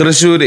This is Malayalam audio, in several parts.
തൃശ്ശൂര്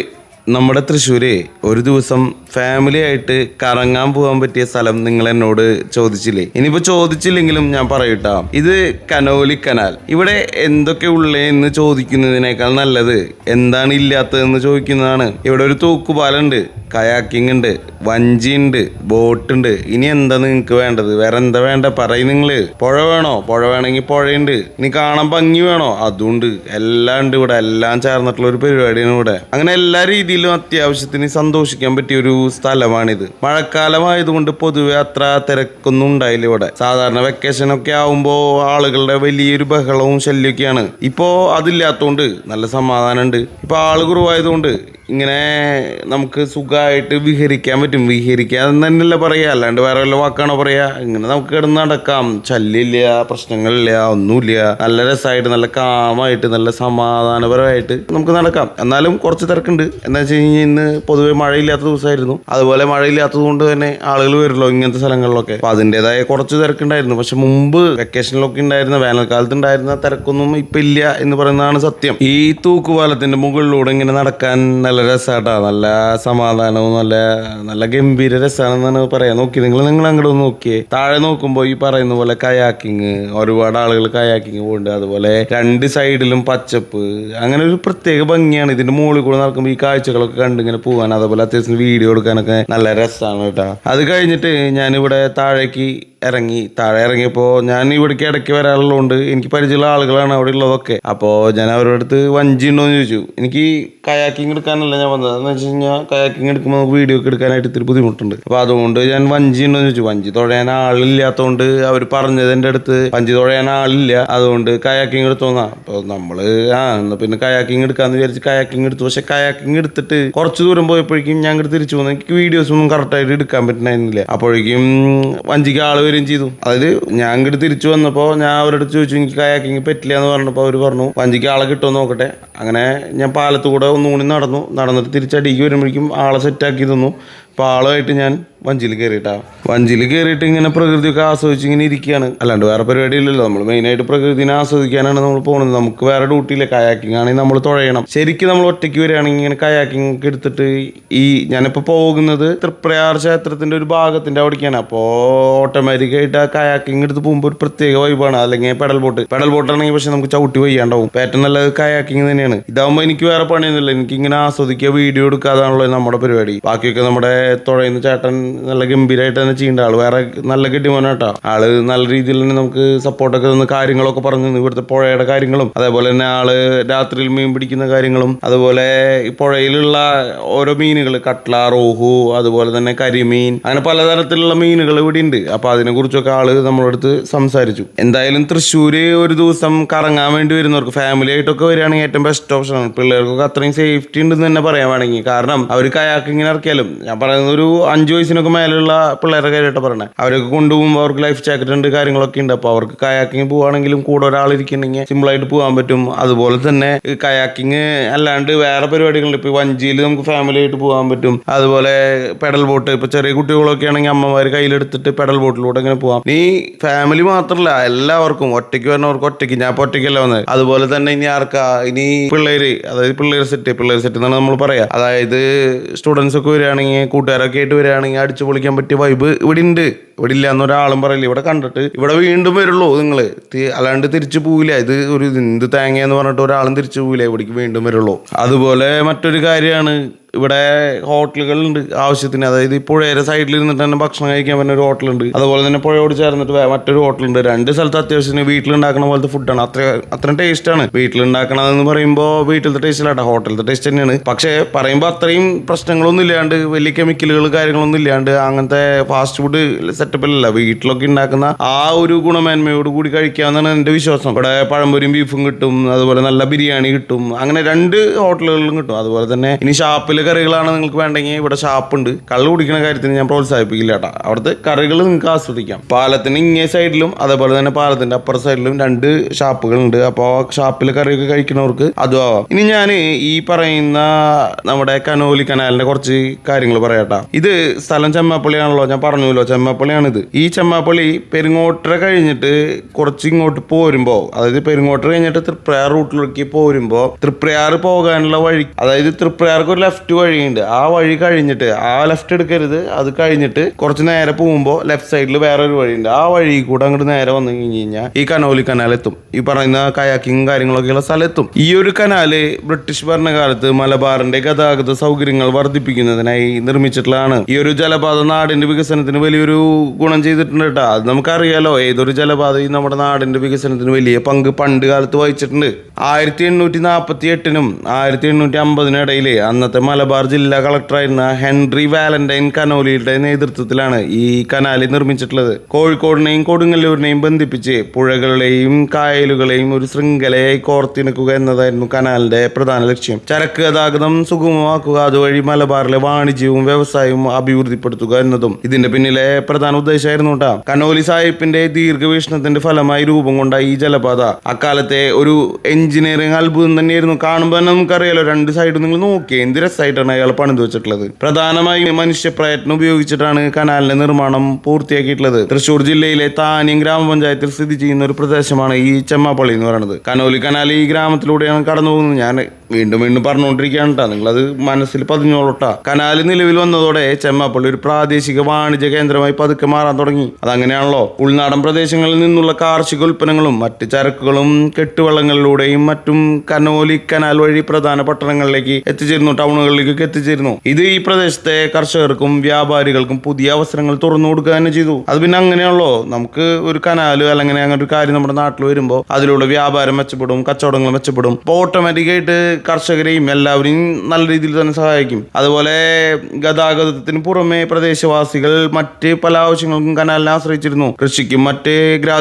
നമ്മുടെ തൃശ്ശൂര് ഒരു ദിവസം ഫാമിലി ആയിട്ട് കറങ്ങാൻ പോകാൻ പറ്റിയ സ്ഥലം നിങ്ങൾ എന്നോട് ചോദിച്ചില്ലേ? ഇനിയിപ്പോ ചോദിച്ചില്ലെങ്കിലും ഞാൻ പറയട്ടാ, ഇത് കനോലി കനാൽ. ഇവിടെ എന്തൊക്കെ ഉള്ളേ എന്ന് ചോദിക്കുന്നതിനേക്കാൾ നല്ലത് എന്താണ് ഇല്ലാത്തതെന്ന് ചോദിക്കുന്നതാണ്. ഇവിടെ ഒരു തൂക്കുപാലുണ്ട്, കയാക്കിംഗ് ഉണ്ട്, വഞ്ചി ഉണ്ട്, ബോട്ട് ഉണ്ട്. ഇനി എന്താ നിങ്ങൾക്ക് വേണ്ടത്? വേറെ എന്താ വേണ്ട പറയും നിങ്ങള്? പുഴ വേണോ? പുഴ വേണമെങ്കിൽ പുഴയുണ്ട്. ഇനി കാണാൻ ഭംഗി വേണോ? അതുണ്ട്. എല്ലാം ഉണ്ട് ഇവിടെ. എല്ലാം ചേർന്നിട്ടുള്ള ഒരു പരിപാടിയാണ് ഇവിടെ. അങ്ങനെ എല്ലാ രീതിയിലും അത്യാവശ്യത്തിന് സന്തോഷിക്കാൻ പറ്റിയ ഒരു സ്ഥലമാണിത്. മഴക്കാലമായതുകൊണ്ട് പൊതുവെ അത്ര തിരക്കൊന്നും ഉണ്ടായില്ല ഇവിടെ. സാധാരണ വെക്കേഷൻ ഒക്കെ ആവുമ്പോ ആളുകളുടെ വലിയൊരു ബഹളവും ശല്യമൊക്കെയാണ്. ഇപ്പോ അതില്ലാത്തോണ്ട് നല്ല സമാധാനമുണ്ട്. ഇപ്പൊ ആള് കുറവായതുകൊണ്ട് ഇങ്ങനെ നമുക്ക് സുഖമായിട്ട് വിഹരിക്കാൻ പറ്റും. വിഹരിക്കാൻ തന്നെയല്ല പറയാ, അല്ലാണ്ട് വേറെ വല്ല വാക്കാണോ പറയാ? ഇങ്ങനെ നമുക്ക് കിടന്ന് നടക്കാം. ശല്യമില്ല, പ്രശ്നങ്ങളില്ല, ഒന്നുമില്ല. നല്ല രസമായിട്ട്, നല്ല കാമായിട്ട്, നല്ല സമാധാനപരമായിട്ട് നമുക്ക് നടക്കാം. എന്നാലും കുറച്ച് തിരക്കുണ്ട്. എന്താ വെച്ച് കഴിഞ്ഞാൽ ഇന്ന് പൊതുവെ മഴയില്ലാത്ത ദിവസമായിരുന്നു. അതുപോലെ മഴയില്ലാത്തത് കൊണ്ട് തന്നെ ആളുകൾ വരുമല്ലോ ഇങ്ങനത്തെ സ്ഥലങ്ങളിലൊക്കെ. അപ്പൊ അതിൻ്റെതായ കുറച്ച് തിരക്കുണ്ടായിരുന്നു. പക്ഷെ മുമ്പ് വെക്കേഷനിലൊക്കെ ഉണ്ടായിരുന്ന, വേനൽക്കാലത്ത് ഉണ്ടായിരുന്ന തിരക്കൊന്നും ഇപ്പൊ ഇല്ല എന്ന് പറയുന്നതാണ് സത്യം. ഈ തൂക്കുപാലത്തിന്റെ മുകളിലൂടെ ഇങ്ങനെ നടക്കാൻ നല്ല രസമാട്ടാ. നല്ല സമാധാനവും നല്ല നല്ല ഗംഭീര രസമാണെന്നാണ് പറയാ. നിങ്ങൾ അങ്ങോട്ട് ഒന്ന് നോക്കിയേ. താഴെ നോക്കുമ്പോൾ ഈ പറയുന്ന പോലെ കയാക്കിങ്, ഒരുപാട് ആളുകൾ കയാക്കിങ് പോകുന്നുണ്ട്. അതുപോലെ രണ്ട് സൈഡിലും പച്ചപ്പ്, അങ്ങനെ ഒരു പ്രത്യേക ഭംഗിയാണ്. ഇതിന്റെ മുകളിൽ കൂടെ നടക്കുമ്പോൾ ഈ കാഴ്ചകളൊക്കെ കണ്ട് ഇങ്ങനെ പോകാൻ, അതുപോലെ അത്യാവശ്യം വീഡിയോ എടുക്കാനൊക്കെ നല്ല രസമാണ് കേട്ടോ. അത് കഴിഞ്ഞിട്ട് ഞാനിവിടെ താഴേക്ക് താഴെ ഇറങ്ങിയപ്പോൾ ഞാൻ ഇവിടേക്ക് ഇടയ്ക്ക് വരാറുള്ളതുകൊണ്ട് എനിക്ക് പരിചയമുള്ള ആളുകളാണ് അവിടെ ഉള്ളതൊക്കെ. അപ്പോൾ ഞാൻ അവരുടെ അടുത്ത് വഞ്ചി ഉണ്ടോ എന്ന് ചോദിച്ചു. എനിക്ക് കയാക്കിങ് എടുക്കാനല്ല ഞാൻ വന്നത്. എന്ന് വെച്ച് കഴിഞ്ഞാൽ കയാക്കിങ് എടുക്കുമ്പോൾ നമുക്ക് വീഡിയോ ഒക്കെ എടുക്കാനായിട്ട് ഇത്തിരി ബുദ്ധിമുട്ടുണ്ട്. അപ്പോൾ അതുകൊണ്ട് ഞാൻ വഞ്ചി ഉണ്ടോ എന്ന് ചോദിച്ചു. വഞ്ചി തുഴയാൻ ആളില്ലാത്തതുകൊണ്ട് അവർ പറഞ്ഞത് എൻ്റെ അടുത്ത് വഞ്ചി തുഴയാൻ ആളില്ല, അതുകൊണ്ട് കയാക്കിങ് എടുത്തോന്നാ. അപ്പോൾ നമ്മള് എന്നാ പിന്നെ കയാക്കിങ് എടുക്കാന്ന് വിചാരിച്ച് കയാക്കിങ് എടുത്തു. പക്ഷെ കയാക്കിങ് എടുത്തിട്ട് കുറച്ച് ദൂരം പോയപ്പോഴേക്കും ഞാൻ ഇങ്ങോട്ട് തിരിച്ചു പോകുന്നു. എനിക്ക് വീഡിയോസ് ഒന്നും കറക്റ്റായിട്ട് എടുക്കാൻ പറ്റുന്നില്ല. അപ്പോഴേക്കും വഞ്ചിക്ക് ആള് വരികയും ചെയ്തു. അതായത് ഞാൻ ഇങ്ങോട്ട് തിരിച്ചു വന്നപ്പോൾ ഞാൻ അവരുടെ അടുത്ത് ചോദിച്ചു, എനിക്ക് കയാക്കിങ് പറ്റില്ല എന്ന് പറഞ്ഞപ്പോൾ അവർ പറഞ്ഞു വഞ്ചിക്ക് ആളെ കിട്ടുമോ നോക്കട്ടെ. അങ്ങനെ ഞാൻ പാലത്ത് കൂടെ ഒന്നുകൂടി നടന്നിട്ട് തിരിച്ചടിക്ക് വരുമ്പോഴേക്കും ആളെ സെറ്റാക്കി തന്നു. അപ്പോൾ ആളുമായിട്ട് ഞാൻ വഞ്ചിയിൽ കയറിയിട്ടാ. വഞ്ചിയിൽ കയറിയിട്ട് ഇങ്ങനെ പ്രകൃതിയൊക്കെ ആസ്വദിച്ച് ഇങ്ങനെ ഇരിക്കുകയാണ്. അല്ലാണ്ട് വേറെ പരിപാടിയില്ലല്ലോ. നമ്മൾ മെയിനായിട്ട് പ്രകൃതിനെ ആസ്വദിക്കാനാണ് നമ്മൾ പോകുന്നത്. നമുക്ക് വേറെ ഡ്യൂട്ടിയില്ല. കയാക്കിംഗ് ആണെങ്കിൽ നമ്മൾ തുഴയണം. ശരിക്കും നമ്മൾ ഒറ്റയ്ക്ക് വരികയാണെങ്കിൽ ഇങ്ങനെ കയാക്കിംഗ് ഒക്കെ എടുത്തിട്ട് ഞാനിപ്പോൾ പോകുന്നത് തൃപ്രയാർ ക്ഷേത്രത്തിന്റെ ഒരു ഭാഗത്തിന്റെ അവിടേക്കാണ്. അപ്പോൾ ഓട്ടോമാറ്റിക്കായിട്ട് ആ കയാക്കിംഗ് എടുത്ത് പോകുമ്പോൾ ഒരു പ്രത്യേക വൈബാണ്. അല്ലെങ്കിൽ പെഡൽ ബോട്ടാണെങ്കിൽ പക്ഷെ നമുക്ക് ചവിട്ടി വയ്യാണ്ടാവും. ഏറ്റവും നല്ലത് കയാക്കിംഗ് തന്നെയാണ്. ഇതാകുമ്പോൾ എനിക്ക് വേറെ പണിയൊന്നുമില്ല. എനിക്ക് ഇങ്ങനെ ആസ്വദിക്കുക, വീഡിയോ എടുക്കാതാണല്ലോ നമ്മുടെ പരിപാടി. ബാക്കിയൊക്കെ നമ്മുടെ തുഴയുന്ന ചേട്ടൻ നല്ല ഗംഭീരമായിട്ട് തന്നെ ചെയ്യേണ്ട ആള്. വേറെ നല്ല കെട്ടിമോനാട്ടോ ആള്. നല്ല രീതിയിൽ തന്നെ നമുക്ക് സപ്പോർട്ടൊക്കെ തന്ന് കാര്യങ്ങളൊക്കെ പറഞ്ഞു. ഇവിടുത്തെ പുഴയുടെ കാര്യങ്ങളും അതേപോലെ തന്നെ ആള് രാത്രിയിൽ മീൻ പിടിക്കുന്ന കാര്യങ്ങളും, അതുപോലെ ഈ പുഴയിലുള്ള ഓരോ മീനുകൾ, കട്ട്ല, റോഹു, അതുപോലെ തന്നെ കരിമീൻ, അങ്ങനെ പലതരത്തിലുള്ള മീനുകൾ ഇവിടെ ഉണ്ട്. അപ്പൊ അതിനെ കുറിച്ചൊക്കെ ആള് നമ്മളെ അടുത്ത് സംസാരിച്ചു. എന്തായാലും തൃശ്ശൂര് ഒരു ദിവസം കറങ്ങാൻ വേണ്ടി വരുന്നവർക്ക് ഫാമിലി ആയിട്ടൊക്കെ വരികയാണെങ്കിൽ ഏറ്റവും ബെസ്റ്റ് ഓപ്ഷനാണ്. പിള്ളേർക്കൊക്കെ അത്രയും സേഫ്റ്റി ഉണ്ടെന്ന് തന്നെ പറയാൻ വേണമെങ്കിൽ. കാരണം അവർ കയാക്കിങ്ങിന് ഇറക്കിയാലും, ഞാൻ പറയുന്നത് ഒരു 5 വയസ്സിനൊക്കെ മേലുള്ള പിള്ളേരുടെ കാര്യമായിട്ട് പറയണേ, അവരൊക്കെ കൊണ്ടുപോകുമ്പോൾ അവർക്ക് ലൈഫ് ജാക്കറ്റ് ഉണ്ട്, കാര്യങ്ങളൊക്കെ ഉണ്ട്. അപ്പോൾ അവർക്ക് കയാക്കിങ് പോവുകയാണെങ്കിലും കൂടെ ഒരാളിരിക്കണമെങ്കിൽ സിമ്പിളായിട്ട് പോകാൻ പറ്റും. അതുപോലെ തന്നെ കയാക്കിങ് അല്ലാണ്ട് വേറെ പരിപാടികളുണ്ട്. ഇപ്പോൾ വഞ്ചിയിൽ നമുക്ക് ഫാമിലി ആയിട്ട് പോകാൻ പറ്റും. അതുപോലെ പെഡൽ ബോട്ട്, ഇപ്പോൾ ചെറിയ കുട്ടികളൊക്കെ ആണെങ്കിൽ അമ്മമാർ കയ്യിലെടുത്തിട്ട് പെഡൽ ബോട്ടിലൂടെ ഇങ്ങനെ പോകാം. ഈ ഫാമിലി മാത്രമല്ല, എല്ലാവർക്കും ഒറ്റയ്ക്ക് വരുന്നവർക്ക് ഒറ്റയ്ക്ക്. ഞാൻ ഇപ്പോൾ ഒറ്റയ്ക്കല്ല വന്നത്. അതുപോലെ തന്നെ ഇനി പിള്ളേര്, അതായത് പിള്ളേർ സെറ്റ് എന്നാണ് നമ്മൾ പറയാ. അതായത് സ്റ്റുഡൻസ് ഒക്കെ വരികയാണെങ്കിൽ, കൂട്ടുകാരൊക്കെ ആയിട്ട് വരികയാണെങ്കിൽ അടിച്ചു പൊളിക്കാൻ പറ്റിയ വൈബ് ഇവിടെ ഉണ്ട്. ഇവിടെ ഇല്ല എന്നൊരാളും പറയില്ല. ഇവിടെ കണ്ടിട്ട് ഇവിടെ വീണ്ടും വരുള്ളൂ നിങ്ങൾ, അല്ലാണ്ട് തിരിച്ചു പോവില്ല. ഇത് ഒരു എന്ത് തേങ്ങയെന്ന് പറഞ്ഞിട്ട് ഒരാളും തിരിച്ചു പോവില്ല. ഇവിടേക്ക് വീണ്ടും വരുള്ളൂ. അതുപോലെ മറ്റൊരു കാര്യമാണ്, ഇവിടെ ഹോട്ടലുകളുണ്ട് ആവശ്യത്തിന്. അതായത് ഈ പുഴയുടെ സൈഡിൽ ഇരുന്നിട്ട് തന്നെ ഭക്ഷണം കഴിക്കാൻ പറ്റുന്ന ഒരു ഹോട്ടലുണ്ട്. അതുപോലെ തന്നെ പുഴയോട് ചേർന്നിട്ട് മറ്റൊരു ഹോട്ടലുണ്ട്. രണ്ട് സ്ഥലത്ത് അത്യാവശ്യത്തിന് വീട്ടിലുണ്ടാക്കുന്ന പോലത്തെ ഫുഡാണ്. അത്രയും ടേസ്റ്റാണ്. വീട്ടിലുണ്ടാക്കണതെന്ന് പറയുമ്പോൾ വീട്ടിലത്തെ ടേസ്റ്റിലാട്ടോ, ഹോട്ടലത്തെ ടേസ്റ്റ് തന്നെയാണ്. പക്ഷേ പറയുമ്പോൾ അത്രയും പ്രശ്നങ്ങളൊന്നും ഇല്ലാണ്ട്, വലിയ കെമിക്കലുകൾ കാര്യങ്ങളൊന്നും ഇല്ലാണ്ട്, അങ്ങനത്തെ ഫാസ്റ്റ് ഫുഡ് സെറ്റപ്പിലല്ല. വീട്ടിലൊക്കെ ഉണ്ടാക്കുന്ന ആ ഒരു ഗുണമേന്മയോട് കൂടി കഴിക്കാമെന്നാണ് എൻ്റെ വിശ്വാസം. ഇവിടെ പഴംപൊരിയും ബീഫും കിട്ടും, അതുപോലെ നല്ല ബിരിയാണി കിട്ടും. അങ്ങനെ 2 ഹോട്ടലുകളിലും കിട്ടും. അതുപോലെ തന്നെ ഇനി ഷാപ്പിൽ കറികളാണ് നിങ്ങൾക്ക് വേണ്ടെങ്കിൽ ഇവിടെ ഷാപ്പുണ്ട്. കള്ള് കുടിക്കുന്ന കാര്യത്തിന് ഞാൻ പ്രോത്സാഹിപ്പിക്കില്ല കേട്ടോ. അവിടുത്തെ കറികൾ നിങ്ങൾക്ക് ആസ്വദിക്കാം. പാലത്തിന് ഇങ്ങേ സൈഡിലും അതേപോലെ തന്നെ പാലത്തിന്റെ അപ്പുറ സൈഡിലും 2 ഷാപ്പുകളുണ്ട്. അപ്പോൾ ഷാപ്പിലെ കറിയൊക്കെ കഴിക്കുന്നവർക്ക് അതും ആവാം. ഇനി ഞാൻ ഈ പറയുന്ന നമ്മുടെ കനോലി കനാലിന്റെ കുറച്ച് കാര്യങ്ങൾ പറയാട്ടാ. ഇത് സ്ഥലം ചെമ്മാപ്പള്ളിയാണല്ലോ, ഞാൻ പറഞ്ഞല്ലോ ചെമ്മാപ്പള്ളിയാണിത്. ഈ ചെമ്മാപ്പള്ളി പെരിങ്ങോട്ടര കഴിഞ്ഞിട്ട് കുറച്ച് ഇങ്ങോട്ട് പോരുമ്പോൾ, അതായത് പെരിങ്ങോട്ടര കഴിഞ്ഞിട്ട് തൃപ്രയാർ റൂട്ടിലേക്ക് പോരുമ്പോൾ തൃപ്രയാർ പോകാനുള്ള വഴി, അതായത് തൃപ്രയാർക്ക് ഒരു ലെഫ്റ്റ് വഴിയുണ്ട്. ആ വഴി കഴിഞ്ഞിട്ട് ആ ലെഫ്റ്റ് എടുക്കരുത്, അത് കഴിഞ്ഞിട്ട് കുറച്ച് നേരെ പോകുമ്പോൾ ലെഫ്റ്റ് സൈഡിൽ വേറൊരു വഴിയുണ്ട്. ആ വഴി കൂടെ അങ്ങോട്ട് നേരെ വന്നു കഴിഞ്ഞ് കഴിഞ്ഞാൽ ഈ കനോലി കനാൽ എത്തും. ഈ പറയുന്ന കയാക്കിങ് കാര്യങ്ങളൊക്കെയുള്ള സ്ഥലത്തും. ഈ ഒരു കനാല് ബ്രിട്ടീഷ് ഭരണകാലത്ത് മലബാറിന്റെ ഗതാഗത സൗകര്യങ്ങൾ വർദ്ധിപ്പിക്കുന്നതിനായി നിർമ്മിച്ചിട്ടുള്ളതാണ്. ഈ ഒരു ജലപാത നാടിന്റെ വികസനത്തിന് വലിയൊരു ഗുണം ചെയ്തിട്ടുണ്ട് കേട്ടോ. അത് നമുക്കറിയാലോ, ഏതൊരു ജലപാതയും നമ്മുടെ നാടിന്റെ വികസനത്തിന് വലിയ പങ്ക് പണ്ട് കാലത്ത് വഹിച്ചിട്ടുണ്ട്. 1848നും 1850നും ഇടയിൽ അന്നത്തെ മലബാർ ജില്ലാ കളക്ടറായിരുന്ന ഹെൻറി വാലന്റൈൻ കനോലിയുടെ നേതൃത്വത്തിലാണ് ഈ കനാല് നിർമ്മിച്ചിട്ടുള്ളത്. കോഴിക്കോടിനെയും കൊടുങ്ങല്ലൂരിനെയും ബന്ധിപ്പിച്ച് പുഴകളെയും കായലുകളെയും ഒരു ശൃംഖലയായി കോർത്തിണക്കുക എന്നതായിരുന്നു കനാലിന്റെ പ്രധാന ലക്ഷ്യം. ചരക്ക് ഗതാഗതം സുഗമമാക്കുക, അതുവഴി മലബാറിലെ വാണിജ്യവും വ്യവസായവും അഭിവൃദ്ധിപ്പെടുത്തുക എന്നതും ഇതിന്റെ പിന്നിലെ പ്രധാന ഉദ്ദേശമായിരുന്നു കേട്ടോ. കനോലി സാഹിബിന്റെ ദീർഘവീക്ഷണത്തിന്റെ ഫലമായി രൂപം കൊണ്ട ഈ ജലപാത അക്കാലത്തെ ഒരു എഞ്ചിനീയറിംഗ് അത്ഭുതം തന്നെയായിരുന്നു. കാണുമ്പോൾ തന്നെ നമുക്കറിയാലോ, 2 സൈഡും നിങ്ങൾ നോക്കിയേ എന്ത് രസമായിട്ടാണ് അയാൾ പണിത് വെച്ചിട്ടുള്ളത്. പ്രധാനമായും മനുഷ്യ പ്രയത്നം ഉപയോഗിച്ചിട്ടാണ് കനാലിന്റെ നിർമ്മാണം പൂർത്തിയാക്കിയിട്ടുള്ളത്. തൃശ്ശൂർ ജില്ലയിലെ താന്യം ഗ്രാമപഞ്ചായത്തിൽ സ്ഥിതി ചെയ്യുന്ന ഒരു പ്രദേശമാണ് ഈ ചെമ്മാപ്പള്ളി എന്ന് പറയുന്നത്. കനോലി കനാൽ ഈ ഗ്രാമത്തിലൂടെയാണ് കടന്നു പോകുന്നത്. ഞാൻ വീണ്ടും വീണ്ടും പറഞ്ഞുകൊണ്ടിരിക്കുകയാണ് കേട്ടോ, നിങ്ങളത് മനസ്സിൽ പതിഞ്ഞോളൂട്ടാ. കനാല് നിലവിൽ വന്നതോടെ ചെമ്മാപ്പള്ളി ഒരു പ്രാദേശിക വാണിജ്യ കേന്ദ്രമായി പതുക്കെ മാറാൻ തുടങ്ങി. അതങ്ങനെയാണല്ലോ. ഉൾനാടൻ പ്രദേശങ്ങളിൽ നിന്നുള്ള കാർഷിക ഉൽപ്പന്നങ്ങളും മറ്റ് ചരക്കുകളും കെട്ടുവള്ളങ്ങളിലൂടെയും മറ്റും കനോലി കനാൽ വഴി പ്രധാന പട്ടണങ്ങളിലേക്ക് എത്തിച്ചേരുന്നു, ടൗണുകളിലേക്കൊക്കെ എത്തിച്ചേരുന്നു. ഇത് ഈ പ്രദേശത്തെ കർഷകർക്കും വ്യാപാരികൾക്കും പുതിയ അവസരങ്ങൾ തുറന്നു കൊടുക്കുക തന്നെ ചെയ്തു. അത് പിന്നെ അങ്ങനെയാണല്ലോ, നമുക്ക് ഒരു കനാല് അല്ലെങ്കിൽ അങ്ങനെ ഒരു കാര്യം നമ്മുടെ നാട്ടിൽ വരുമ്പോൾ അതിലൂടെ വ്യാപാരം മെച്ചപ്പെടും, കച്ചവടങ്ങൾ മെച്ചപ്പെടും. അപ്പോൾ ഓട്ടോമാറ്റിക്കായിട്ട് കർഷകരെയും എല്ലാവരെയും നല്ല രീതിയിൽ തന്നെ സഹായിക്കും. അതുപോലെ ഗതാഗതത്തിന് പുറമെ പ്രദേശവാസികൾ മറ്റ് പല ആവശ്യങ്ങൾക്കും കനാലിനെ ആശ്രയിച്ചിരുന്നു. കൃഷിക്കും മറ്റ്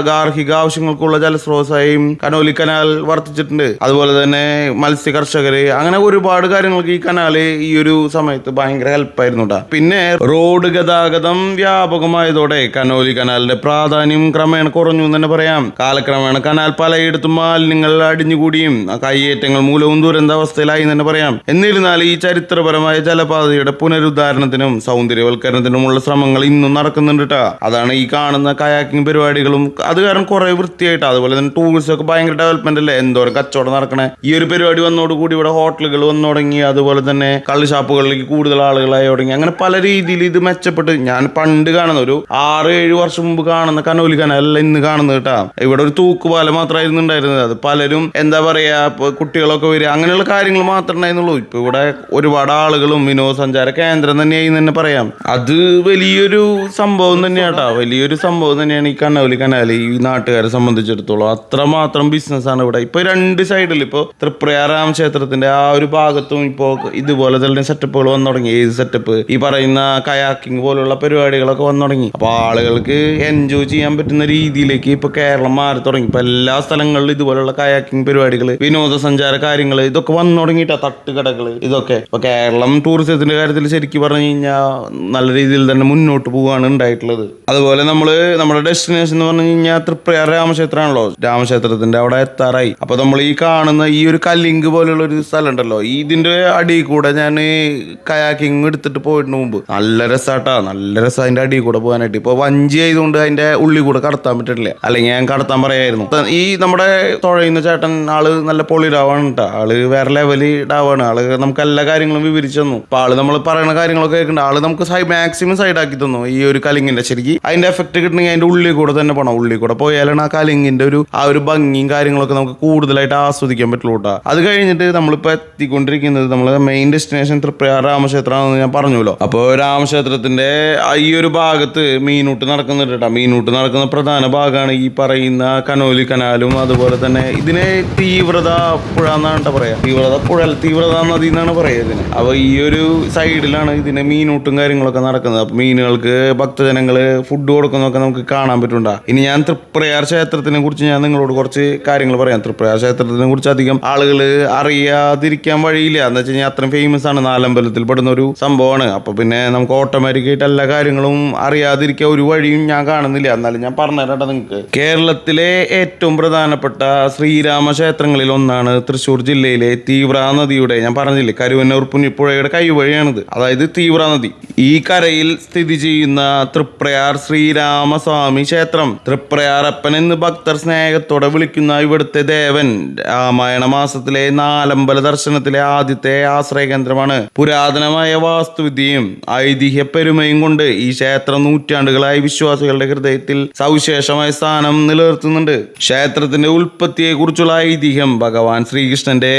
ഗാർഹിക ആവശ്യങ്ങൾക്കുള്ള ജലസ്രോതസ്സായും കനോലി കനാൽ വർദ്ധിച്ചിട്ടുണ്ട്. അതുപോലെ തന്നെ മത്സ്യ കർഷകര്, അങ്ങനെ ഒരുപാട് കാര്യങ്ങൾക്ക് ഈ കനാല് ഈ ഒരു സമയത്ത് ഭയങ്കര ഹെൽപ്പായിരുന്നു കേട്ടോ. പിന്നെ റോഡ് ഗതാഗതം വ്യാപകമായതോടെ കനോലി കനാലിന്റെ പ്രാധാന്യം ക്രമേണ കുറഞ്ഞു എന്ന് തന്നെ പറയാം. കാലക്രമേണ കനാൽ പലയിടത്തും മാലിന്യങ്ങൾ അടിഞ്ഞുകൂടിയും കയ്യേറ്റങ്ങൾ മൂലവും ദുരന്താവസ്ഥയിലായി എന്ന് തന്നെ പറയാം. എന്നിരുന്നാൽ ഈ ചരിത്രപരമായ ജലപാതയുടെ പുനരുദ്ധാരണത്തിനും സൗന്ദര്യവൽക്കരണത്തിനുമുള്ള ശ്രമങ്ങൾ ഇന്നും നടക്കുന്നുണ്ട് കേട്ടോ. അതാണ് ഈ കാണുന്ന കയാക്കിംഗ് പരിപാടികളും. അത് കാരണം കുറെ വൃത്തിയായിട്ട്, അതുപോലെ തന്നെ ടൂറിസം ഒക്കെ ഭയങ്കര ഡെവലപ്മെന്റ് അല്ലേ, എന്തോരം കച്ചവടം നടക്കണേ. ഈ ഒരു പരിപാടി വന്നോടുകൂടി ഇവിടെ ഹോട്ടലുകൾ വന്നു തുടങ്ങി, അതുപോലെ തന്നെ കള്ള് ഷാപ്പുകളിലേക്ക് കൂടുതൽ ആളുകളായി തുടങ്ങി. അങ്ങനെ പല രീതിയിൽ ഇത് മെച്ചപ്പെട്ട്, ഞാൻ പണ്ട് കാണുന്ന ഒരു 6-7 വർഷം മുമ്പ് കാണുന്ന കനോലി കനാലല്ല ഇന്ന് കാണുന്നത് കേട്ടാ. ഇവിടെ ഒരു തൂക്കുപാലം മാത്രമായിരുന്നു ഉണ്ടായിരുന്നത്. അത് പലരും എന്താ പറയാ, കുട്ടികളൊക്കെ വരിക അങ്ങനെയുള്ള കാര്യങ്ങൾ മാത്രമേ ഉണ്ടായിരുന്നുള്ളൂ. ഇപ്പൊ ഇവിടെ ഒരുപാട് ആളുകളും വിനോദസഞ്ചാര കേന്ദ്രം തന്നെയായി തന്നെ പറയാം. അത് വലിയൊരു സംഭവം തന്നെയാട്ടാ, വലിയൊരു സംഭവം തന്നെയാണ് ഈ കനോലി കനാൽ ഈ നാട്ടുകാരെ സംബന്ധിച്ചിടത്തോളം. അത്രമാത്രം ബിസിനസ്സാണ് ഇവിടെ. ഇപ്പൊ 2 സൈഡിൽ ഇപ്പൊ തൃപ്രയാർ രാമക്ഷേത്രത്തിന്റെ ആ ഒരു ഭാഗത്തും ഇപ്പോ ഇതുപോലെ തന്നെ സെറ്റപ്പുകൾ വന്നു തുടങ്ങി. ഏത് സെറ്റപ്പ്, ഈ പറയുന്ന കയാക്കിംഗ് പോലുള്ള പരിപാടികളൊക്കെ വന്നു തുടങ്ങി. അപ്പൊ ആളുകൾക്ക് എൻജോയ് ചെയ്യാൻ പറ്റുന്ന രീതിയിലേക്ക് ഇപ്പൊ കേരളം മാറി തുടങ്ങി. ഇപ്പൊ എല്ലാ സ്ഥലങ്ങളിലും ഇതുപോലുള്ള കയാക്കിംഗ് പരിപാടികൾ, വിനോദസഞ്ചാര കാര്യങ്ങൾ ഇതൊക്കെ വന്നു തുടങ്ങിയിട്ടാ, തട്ടുകടകൾ ഇതൊക്കെ. ഇപ്പൊ കേരളം ടൂറിസത്തിന്റെ കാര്യത്തിൽ ശരിക്കും പറഞ്ഞു കഴിഞ്ഞാൽ നല്ല രീതിയിൽ തന്നെ മുന്നോട്ട് പോവുകയാണ് ഉണ്ടായിട്ടുള്ളത്. അതുപോലെ നമ്മുടെ ഡെസ്റ്റിനേഷൻ എന്ന് പറഞ്ഞു കഴിഞ്ഞാൽ തൃപ്രയാർ രാമക്ഷേത്രമാണല്ലോ. രാമക്ഷേത്രത്തിന്റെ അവിടെ എത്താറായി. അപ്പൊ നമ്മൾ ഈ കാണുന്ന ഈ ഒരു കല്ലിങ്ക് പോലുള്ള ഒരു സ്ഥലം ഉണ്ടല്ലോ, ഇതിന്റെ അടിയിൽ കൂടെ ഞാൻ കയാക്കിംഗ് എടുത്തിട്ട് പോയിട്ടുണ്ട് മുമ്പ്. നല്ല രസാട്ടാ, നല്ല രസം അതിന്റെ അടിയിൽ കൂടെ പോകാനായിട്ട്. ഇപ്പൊ വഞ്ചി ആയതുകൊണ്ട് അതിന്റെ ഉള്ളിൽ കൂടെ കടത്താൻ പറ്റില്ല, അല്ലെങ്കിൽ ഞാൻ കടത്താൻ പറയായിരുന്നു. ഈ നമ്മുടെ തുഴയുന്ന ചേട്ടൻ ആള് നല്ല പൊളിഡാവാണ് കേട്ടോ. ആള് വേറെ ലെവല് ഡാവാണ്. ആള് നമുക്ക് എല്ലാ കാര്യങ്ങളും വിവരിച്ചു തന്നു. അപ്പൊ ആള് നമ്മൾ പറയുന്ന കാര്യങ്ങളൊക്കെ കേൾക്കുന്നുണ്ട്. ആള് നമുക്ക് മാക്സിമം സൈഡാക്കി തന്നു. ഈ ഒരു കലിങ്ങിന്റെ ശരിക്കും അതിന്റെ എഫക്ട് കിട്ടണമെങ്കിൽ അതിന്റെ ഉള്ളിൽ കൂടെ തന്നെ പോകണം. ഉള്ളിൽ കൂടെ പോയാലാണ് ആ കലിങ്ങിന്റെ ആ ഒരു ഭംഗിയും കാര്യങ്ങളൊക്കെ നമുക്ക് കൂടുതലായിട്ട് ആസ്വദിക്കാൻ പറ്റുള്ളൂ കേട്ടോ. അത് കഴിഞ്ഞിട്ട് നമ്മളിപ്പോ എത്തിക്കൊണ്ടിരിക്കുന്നത് നമ്മള് മെയിൻ ഡെസ്റ്റിനേഷൻ തൃപ്രയാർ രാമക്ഷേത്രമാണെന്ന് ഞാൻ പറഞ്ഞല്ലോ. അപ്പോൾ രാമക്ഷേത്രത്തിന്റെ ഈ ഒരു ഭാഗത്ത് മീനൂട്ട് നടക്കുന്നുണ്ട് കേട്ടോ. മീനൂട്ട് നടക്കുന്ന പ്രധാന ഭാഗമാണ് ഈ പറയുന്ന കനോലി കനാലും. അതുപോലെ തന്നെ ഇതിനെ തീവ്രത പുഴ എന്നാണ് പറയാ. തീവ്രത നദി എന്നാണ് പറയുന്നത്. അപ്പൊ ഈ ഒരു സൈഡിലാണ് ഇതിന് മീനൂട്ടും കാര്യങ്ങളൊക്കെ നടക്കുന്നത്. അപ്പൊ മീനുകൾക്ക് ഭക്തജനങ്ങള് ഫുഡ് കൊടുക്കുന്നതൊക്കെ നമുക്ക് കാണാൻ പറ്റുന്നുണ്ടാ. ഇനി ഞാൻ തൃപ്രയാർ ക്ഷേത്രത്തിനെ കുറിച്ച് ഞാൻ നിങ്ങളോട് കുറച്ച് കാര്യങ്ങൾ പറയാം. തൃപ്രയാർ ക്ഷേത്രത്തിനെ കുറിച്ച് അധികം ആളുകൾ അറിയാതിരിക്കാൻ വഴിയില്ല. എന്ന് വെച്ച് കഴിഞ്ഞാൽ അത്രയും ഫേമസ് ആണ്, നാലമ്പലത്തിൽ പെടുന്ന ഒരു സംഭവമാണ്. അപ്പൊ പിന്നെ നമുക്ക് ഓട്ടോമാറ്റിക്കായിട്ട് എല്ലാ കാര്യങ്ങളും അറിയാതിരിക്കാൻ ഒരു വഴിയും ഞാൻ കാണുന്നില്ല. എന്നാലും ഞാൻ പറഞ്ഞുതരാം നിങ്ങൾക്ക്. കേരളത്തിലെ ഏറ്റവും പ്രധാനപ്പെട്ട ശ്രീരാമ ക്ഷേത്രങ്ങളിൽ ഒന്നാണ് തൃശ്ശൂർ ജില്ലയിലെ തീവ്ര നദിയുടെ, ഞാൻ പറഞ്ഞില്ലേ, കരുവന്നൂർ പുന്നിപ്പുഴയുടെ കൈവഴിയാണിത്. അതായത് തീവ്ര നദി. ഈ കരയിൽ സ്ഥിതി ചെയ്യുന്ന തൃപ്രയാർ ശ്രീരാമസ്വാമി ക്ഷേത്രം, തൃപ്രയാറപ്പൻ എന്ന് ഭക്തർ സ്നേഹത്തോടെ വിളിക്കുന്ന ഇവിടുത്തെ ദേവൻ രാമായണ മാസത്തിലെ നാലമ്പല ദർശനത്തിലെ ആദ്യത്തെ ആശ്രയകേന്ദ്രമാണ്. പുരാതനമായ വാസ്തുവിദ്യയും ഐതിഹ്യ പെരുമയും കൊണ്ട് ഈ ക്ഷേത്രം നൂറ്റാണ്ടുകളായി വിശ്വാസികളുടെ ഹൃദയത്തിൽ സവിശേഷമായ സ്ഥാനം നിലനിർത്തുന്നുണ്ട്. ക്ഷേത്രത്തിന്റെ ഉൽപ്പത്തിയെ കുറിച്ചുള്ള ഐതിഹ്യം ഭഗവാൻ ശ്രീകൃഷ്ണന്റെ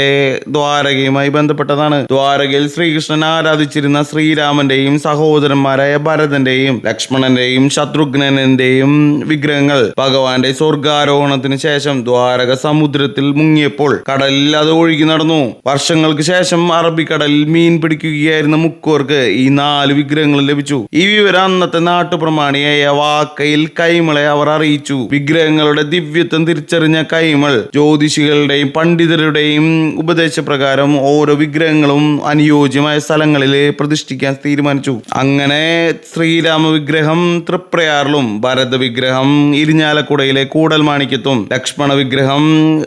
ദ്വാരകയുമായി ബന്ധപ്പെട്ടതാണ്. ദ്വാരകയിൽ ശ്രീകൃഷ്ണൻ ആരാധിച്ചിരുന്ന ശ്രീരാമന്റെയും സഹോദരന്മാരായ ഭരതന്റെയും ലക്ഷ്മണന്റെയും ശത്രുഘ്നന്റെയും വിഗ്രഹങ്ങൾ ഭഗവാന്റെ സ്വർഗാരോഹണത്തിന് ശേഷം ദ്വാരക സമുദ്രത്തിൽ മുങ്ങിയപ്പോൾ കടലിൽ അത് ഒഴുകി നടന്നു. വർഷങ്ങൾക്ക് ശേഷം അറബിക്കടലിൽ മീൻ പിടിക്കുകയായിരുന്ന മുക്കോർക്ക് ഈ 4 വിഗ്രഹങ്ങൾ ലഭിച്ചു. ഈ വിവരം അന്നത്തെ നാട്ടുപ്രമാണിയായ വാക്കയിൽ കൈമളെ അവർ അറിയിച്ചു. വിഗ്രഹങ്ങളുടെ ദിവ്യത്വം തിരിച്ചറിഞ്ഞ കൈമൾ ജ്യോതിഷികളുടെയും പണ്ഡിതരുടെയും ഉപദേശപ്രകാരം ഓരോ വിഗ്രഹങ്ങളും അനുയോജ്യമായ സ്ഥലങ്ങളിൽ പ്രതിഷ്ഠിക്കാൻ തീരുമാനിച്ചു. അങ്ങനെ ശ്രീരാമ വിഗ്രഹം തൃപ്രയാറിലും, ഭരത വിഗ്രഹം ഇരിഞ്ഞാലക്കുടയിലെ കൂടൽമാണിക്യത്തും, ലക്ഷ്മണ വിഗ്രഹം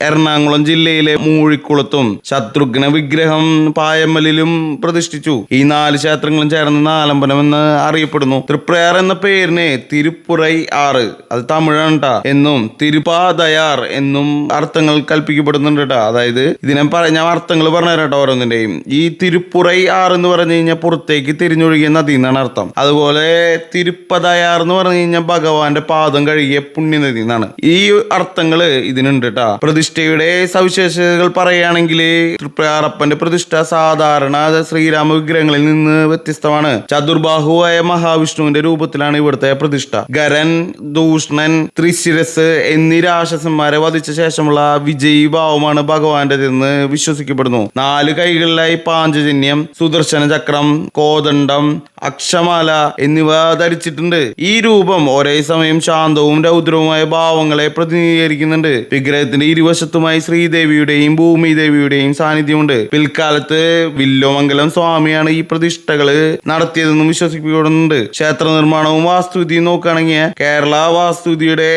എറണാകുളം ജില്ലയിലെ മൂഴിക്കുളത്തും, ശത്രുഘ്ന വിഗ്രഹം പായമ്മലിലും പ്രതിഷ്ഠിച്ചു. ഈ 4 ക്ഷേത്രങ്ങളും ചേർന്ന് നാലമ്പലം എന്ന് അറിയപ്പെടുന്നു. തൃപ്രയാർ എന്ന പേരിന് തിരുപ്പുറൈ ആറ്, അത് തമിഴാണ് എന്നും തിരുപ്പാതയാർ എന്നും അർത്ഥങ്ങൾ കൽപ്പിക്കപ്പെടുന്നുണ്ട് കേട്ടോ. അതായത് ഇതിനെ ഞാൻ അർത്ഥങ്ങൾ പറഞ്ഞു തരാട്ടോ ഓരോന്നിന്റെയും. ഈ തിരുപ്പുറൈ ആറ് എന്ന് പറഞ്ഞു കഴിഞ്ഞാൽ പുറത്തേക്ക് തിരിഞ്ഞൊഴുകിയ നദി എന്നാണ് അർത്ഥം. അതുപോലെ തിരുപ്പതയാർ എന്ന് പറഞ്ഞു കഴിഞ്ഞാൽ ഭഗവാന്റെ പാദം കഴുകിയ പുണ്യനദി എന്നാണ്. ഈ അർത്ഥങ്ങൾ ഇതിനുണ്ട് കേട്ടാ. പ്രതിഷ്ഠയുടെ സവിശേഷതകൾ പറയുകയാണെങ്കിൽ തൃപ്രയാറപ്പന്റെ പ്രതിഷ്ഠ സാധാരണ ശ്രീരാമ വിഗ്രഹങ്ങളിൽ നിന്ന് വ്യത്യസ്തമാണ്. ചതുർബാഹുവായ മഹാവിഷ്ണുവിന്റെ രൂപത്തിലാണ് ഇവിടുത്തെ പ്രതിഷ്ഠ. ഗരൻ, ദൂഷ്ണൻ, ത്രിശിരസ് എന്നീ രാക്ഷസന്മാരെ വധിച്ച ശേഷമുള്ള വിജയീ ഭാവമാണ് ഭഗവാന്റെതെന്ന് വിശ്വസിക്കപ്പെടുന്നു. 4 കൈകളിലായി പാഞ്ചജന്യം, സുദർശന ചക്രം, കോദണ്ഡം, അക്ഷമാല എന്നിവ ധരിച്ചിട്ടുണ്ട്. ഈ രൂപം ഒരേ സമയം ശാന്തവും രൗദ്രവുമായ ഭാവങ്ങളെ പ്രതിനിധീകരിക്കുന്നുണ്ട്. വിഗ്രഹത്തിന്റെ ഇരുവശത്തുമായി ശ്രീദേവിയുടെയും ഭൂമിദേവിയുടെയും സാന്നിധ്യമുണ്ട്. പിൽക്കാലത്ത് വില്ലോമംഗലം സ്വാമിയാണ് ഈ പ്രതിഷ്ഠകള് നടത്തിയതെന്നും വിശ്വസിക്കപ്പെടുന്നുണ്ട്. ക്ഷേത്ര നിർമ്മാണവും വാസ്തുവിദ്യയും നോക്കുകയാണെങ്കിൽ കേരള വാസ്തുവിദ്യയുടെ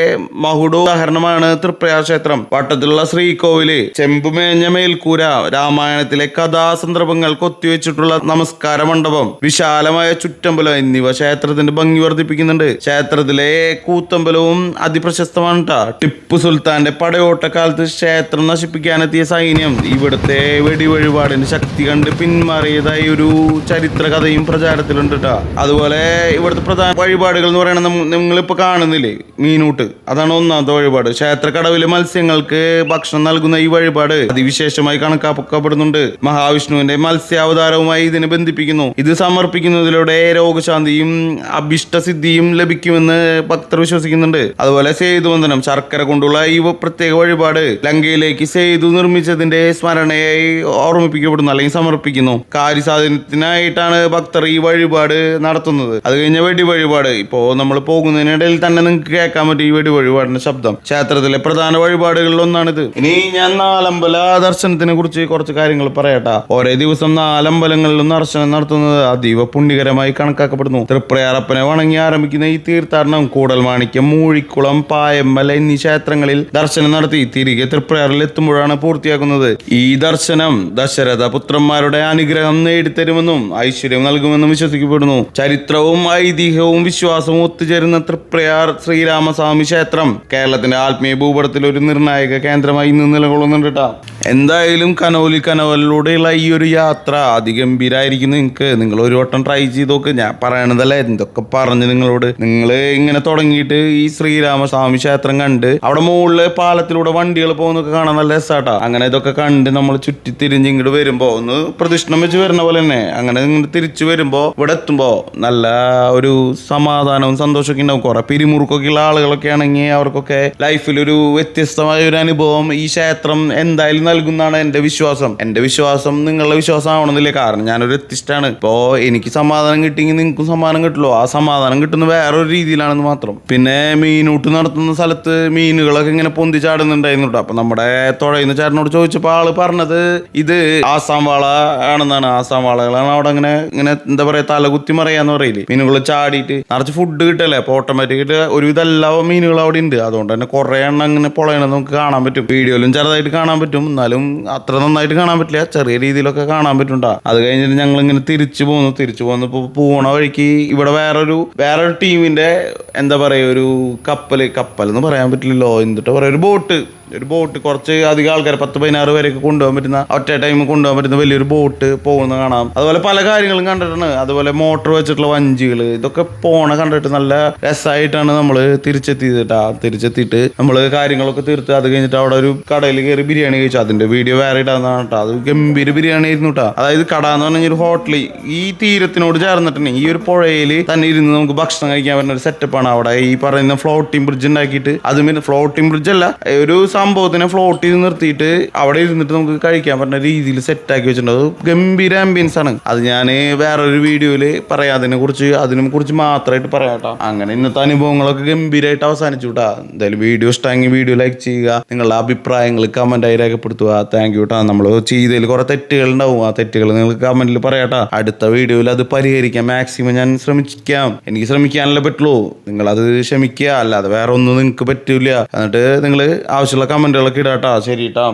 മകുടോദാഹരണമാണ് തൃപ്രയാർ ക്ഷേത്രം. വട്ടത്തിലുള്ള ശ്രീകോവില്, ചെമ്പുമേഞ്ഞ മേൽക്കൂര, രാമായണത്തിലെ കഥാസന്ദർഭങ്ങൾ കൊത്തിവെച്ചിട്ടുള്ള നമസ്കാര മണ്ഡപം, വിശാലമായ ചുറ്റമ്പലം എന്നിവ ക്ഷേത്രത്തിന്റെ ഭംഗി വർദ്ധിപ്പിക്കുന്നുണ്ട്. ക്ഷേത്രത്തിലെ കൂത്തമ്പലവും അതിപ്രശസ്തമാണ്. ടിപ്പു സുൽത്താന്റെ പടയോട്ടക്കാലത്ത് ക്ഷേത്രം നശിപ്പിക്കാനെത്തിയ സൈന്യം ഇവിടുത്തെ വെടിവഴിപാടിന്റെ ശക്തി കണ്ട് പിന്മാറിയതായി ഒരു ചരിത്ര കഥയും പ്രചാരത്തിലുണ്ട് കേട്ടോ. അതുപോലെ ഇവിടുത്തെ പ്രധാന വഴിപാടുകൾ എന്ന് പറയുന്നത് നിങ്ങളിപ്പോ കാണുന്നില്ലേ, മീനൂട്ട്, അതാണ് ഒന്നാമത്തെ വഴിപാട്. ക്ഷേത്ര കടവിലെ മത്സ്യങ്ങൾക്ക് ഭക്ഷണം നൽകുന്ന ഈ വഴിപാട് അതിവിശേഷമായി കണക്കാക്കപ്പെടുന്നുണ്ട്. മഹാവിഷ്ണുവിന്റെ മത്സ്യാവതാരവുമായി ഇതിനെ ബന്ധിപ്പിക്കുന്നു. ഇത് സമർപ്പിക്കുന്നതിലൂടെ രോഗശാന്തിയും അഭിഷ്ടസിദ്ധിയും ലഭിക്കുമെന്ന് ഭക്തർ വിശ്വസിക്കുന്നുണ്ട്. അതുപോലെ സേതുവന്ദനം, ശർക്കര കൊണ്ടുള്ള ഈ പ്രത്യേക വഴിപാട് ലങ്കയിലേക്ക് സേതു നിർമ്മിച്ചതിന്റെ സ്മരണയായി ഓർമ്മിപ്പിക്കപ്പെടുന്നു അല്ലെങ്കിൽ സമർപ്പിക്കുന്നു. കാര്യസാധനത്തിനായിട്ടാണ് ഭക്തർ ഈ വഴിപാട് നടത്തുന്നത്. അത് കഴിഞ്ഞ വെടി വഴിപാട്, ഇപ്പോ നമ്മൾ പോകുന്നതിനിടയിൽ തന്നെ നിങ്ങൾക്ക് കേൾക്കാൻ പറ്റും ഈ വെടി വഴിപാടിന്റെ ശബ്ദം. ക്ഷേത്രത്തിലെ പ്രധാന വഴിപാടുകളിൽ ഒന്നാണിത്. ഇനി ഞാൻ നാലമ്പല ദർശനത്തിനെ കുറിച്ച് കുറച്ച് കാര്യങ്ങൾ പറയട്ടാ. ഒരേ ദിവസം 4 അമ്പലങ്ങളിലും ദർശനം നടത്തുന്നത് അതീവ പുണ്യകരമായി കണക്കാക്കപ്പെടുന്നു. തൃപ്രയാറപ്പനെ വണങ്ങി ആരംഭിക്കുന്ന ഈ തീർത്ഥാടനം കൂടൽമാണിക്യം, മൂഴിക്കുളം, പായമ്മൽ എന്നീ ക്ഷേത്രങ്ങളിൽ ദർശനം നടത്തി തിരികെ തൃപ്രയാറിൽ എത്തുമ്പോഴാണ് പൂർത്തിയാക്കുന്നത്. ഈ ദർശനം ദശരഥ പുത്രന്മാരുടെ അനുഗ്രഹം നേടിത്തരുമെന്നും ഐശ്വര്യം നൽകുമെന്നും വിശ്വസിക്കപ്പെടുന്നു. ചരിത്രവും ഐതിഹ്യവും വിശ്വാസവും ഒത്തുചേരുന്ന തൃപ്രയാർ ശ്രീരാമസ്വാമി ക്ഷേത്രം കേരളത്തിന്റെ ആത്മീയ ഭൂപടത്തിൽ ഒരു നിർണായക കേന്ദ്രമായി ഇന്ന് നിലകൊള്ളുന്നുണ്ട് കേട്ടോ. എന്തായാലും കനോലിലൂടെയുള്ള ഈ ഒരു യാത്ര അതിഗംഭീരായിരിക്കുന്നു. നിങ്ങൾ ഒരു വട്ടം ട്രൈ ചെയ്ത് നോക്ക്. ഞാൻ പറയണതല്ല, എന്തൊക്കെ പറഞ്ഞു നിങ്ങളോട്. നിങ്ങൾ ഇങ്ങനെ തുടങ്ങിയിട്ട് ഈ ശ്രീരാമസ്വാമി ക്ഷേത്രം കണ്ട് അവിടെ മുകളില് പാലത്തിലൂടെ വണ്ടികൾ പോകുന്നൊക്കെ കാണാൻ നല്ല രസാട്ടാ. അങ്ങനെ ഇതൊക്കെ കണ്ട് നമ്മൾ ചുറ്റി തിരിഞ്ഞ് ഇങ്ങോട്ട് വരുമ്പോ ഒന്ന് പ്രദക്ഷിണം വെച്ച് വരുന്ന പോലെ തന്നെ അങ്ങനെ ഇങ്ങോട്ട് തിരിച്ചു വരുമ്പോ ഇവിടെ എത്തുമ്പോ നല്ല ഒരു സമാധാനവും സന്തോഷമൊക്കെ ഉണ്ടാവും. കുറെ പിരിമുറുക്കൊക്കെ ഉള്ള ആളുകളൊക്കെ ആണെങ്കിൽ അവർക്കൊക്കെ ലൈഫിൽ ഒരു വ്യത്യസ്തമായ ഒരു അനുഭവം ഈ ക്ഷേത്രം എന്തായാലും നൽകുന്നതാണ് എൻ്റെ വിശ്വാസം നിങ്ങളുടെ വിശ്വാസം ആവണമെന്നില്ല. കാരണം ഞാനൊരു വ്യത്യസ്തമാണ്. ഇപ്പോൾ എനിക്ക് സമാധാനം കിട്ടിയെങ്കിൽ നിങ്ങൾക്കും സമാധാനം കിട്ടുള്ളൂ. ആ സമാധാനം കിട്ടുന്ന വേറൊരു രീതിയിലാണെന്ന് മാത്രം. പിന്നെ മീനൂട്ട് നടത്തുന്ന സ്ഥലത്ത് മീനുകളൊക്കെ ഇങ്ങനെ പൊന്തി ചാടുന്നുണ്ടായിരുന്നു കേട്ടോ. അപ്പൊ നമ്മുടെ തുഴയുന്ന ചേട്ടനോട് ചോദിച്ചപ്പോൾ ആള് പറഞ്ഞത് ഇത് ആസാം വാള ആണെന്നാണ്. ആസാം വാളകളാണ് അവിടെ ഇങ്ങനെ എന്താ പറയാ തലകുത്തി മറിയാന്ന് പറയില്ലേ. മീനുകൾ ചാടിയിട്ട് നിറച്ച് ഫുഡ് കിട്ടല്ലേ. അപ്പൊ ഓട്ടോമാറ്റിക്കായിട്ട് ഒരുവിധ എല്ലാ മീനുകളും അവിടെ ഉണ്ട്. അതുകൊണ്ട് തന്നെ കുറെ എണ്ണം അങ്ങനെ പൊളയണത് നമുക്ക് കാണാൻ പറ്റും. വീഡിയോയിലും ചെറുതായിട്ട് കാണാൻ പറ്റും, എന്നാലും അത്ര നന്നായിട്ട് കാണാൻ പറ്റില്ല, ചെറിയ രീതിയിലൊക്കെ കാണാൻ പറ്റും. അത് കഴിഞ്ഞിട്ട് ഞങ്ങൾ ഇങ്ങനെ തിരിച്ചു പോന്നപ്പോ പോണ വഴിക്ക് ഇവിടെ വേറൊരു ടീമിന്റെ എന്താ പറയാ ഒരു കപ്പൽ എന്ന് പറയാൻ പറ്റില്ലല്ലോ, എന്നിട്ട് പറയാ ഒരു ബോട്ട് കുറച്ച് അധികം ആൾക്കാർ 10-16 പേരൊക്കെ കൊണ്ടുപോകാൻ പറ്റുന്ന ഒറ്റ ടൈം കൊണ്ടുപോകാൻ പറ്റുന്ന വലിയൊരു ബോട്ട് പോകുന്ന കാണാം. അതുപോലെ പല കാര്യങ്ങളും കണ്ടിട്ടാണ്. അതുപോലെ മോട്ടോർ വെച്ചിട്ടുള്ള വഞ്ചികൾ ഇതൊക്കെ കണ്ടിട്ട് നല്ല രസമായിട്ടാണ് നമ്മൾ തിരിച്ചെത്തിയിട്ട് നമ്മൾ കാര്യങ്ങളൊക്കെ തീർത്ത് അത് കഴിഞ്ഞിട്ട് അവിടെ ഒരു കടയിൽ കയറി ബിരിയാണി കഴിച്ചു. അതിന്റെ വീഡിയോ വേറെ ഇടാന്നാണ് കേട്ടോ. അത് ഗംഭീര ബിരിയാണി ആയിരുന്നു കേട്ടോ. അതായത് കട എന്ന് പറഞ്ഞ ഒരു ഹോട്ടൽ ഈ തീരത്തിനോട് ചേർന്നിട്ടുണ്ട്. ഈ ഒരു പുഴയിൽ തന്നെ ഇരുന്ന് നമുക്ക് ഭക്ഷണം കഴിക്കാൻ പറ്റുന്ന ഒരു സെറ്റപ്പാണ് അവിടെ. ഈ പറയുന്ന ഫ്ലോട്ടിംഗ് ബ്രിഡ്ജ് ഉണ്ടാക്കിയിട്ട്, അത് ഫ്ലോട്ടിംഗ് ബ്രിഡ്ജ് അല്ല, ഒരു സംഭവത്തിനെ ഫ്ലോട്ട് ചെയ്ത് നിർത്തിയിട്ട് അവിടെ ഇരുന്നിട്ട് നമുക്ക് കഴിക്കാൻ പറ്റുന്ന രീതിയിൽ സെറ്റാക്കി വെച്ചിട്ടുണ്ട്. അത് ഗംഭീര ആംബിയൻസ് ആണ്. അത് ഞാൻ വേറൊരു വീഡിയോയില് പറയാം, അതിനെ കുറിച്ച് മാത്രമായിട്ട് പറയാം കേട്ടോ. അങ്ങനെ ഇന്നത്തെ അനുഭവങ്ങളൊക്കെ ഗംഭീരമായിട്ട് അവസാനിച്ചു കേട്ടോ. എന്തായാലും വീഡിയോ ഇഷ്ടമെങ്കിൽ വീഡിയോ ലൈക്ക് ചെയ്യുക, നിങ്ങളുടെ അഭിപ്രായങ്ങൾ കമന്റായി രേഖപ്പെടുത്തുക. താങ്ക് യു കേട്ടോ. നമ്മൾ ചെയ്തതിൽ കുറെ തെറ്റുകൾ ഉണ്ടാവും, ആ തെറ്റുകൾ നിങ്ങൾക്ക് കമന്റിൽ പറയാട്ടോ. അടുത്ത വീഡിയോയിൽ അത് പരിഹരിക്കാം മാക്സിമം ഞാൻ ശ്രമിക്കാം. എനിക്ക് ശ്രമിക്കാനല്ലേ പറ്റുള്ളൂ, നിങ്ങളത് ക്ഷമിക്കുക, അല്ലാതെ വേറെ ഒന്നും നിങ്ങൾക്ക് പറ്റൂല. എന്നിട്ട് നിങ്ങൾ ആവശ്യമുള്ള കമന്റുകളൊക്കെ ഇടാട്ടോ. ശരി കേട്ടോ.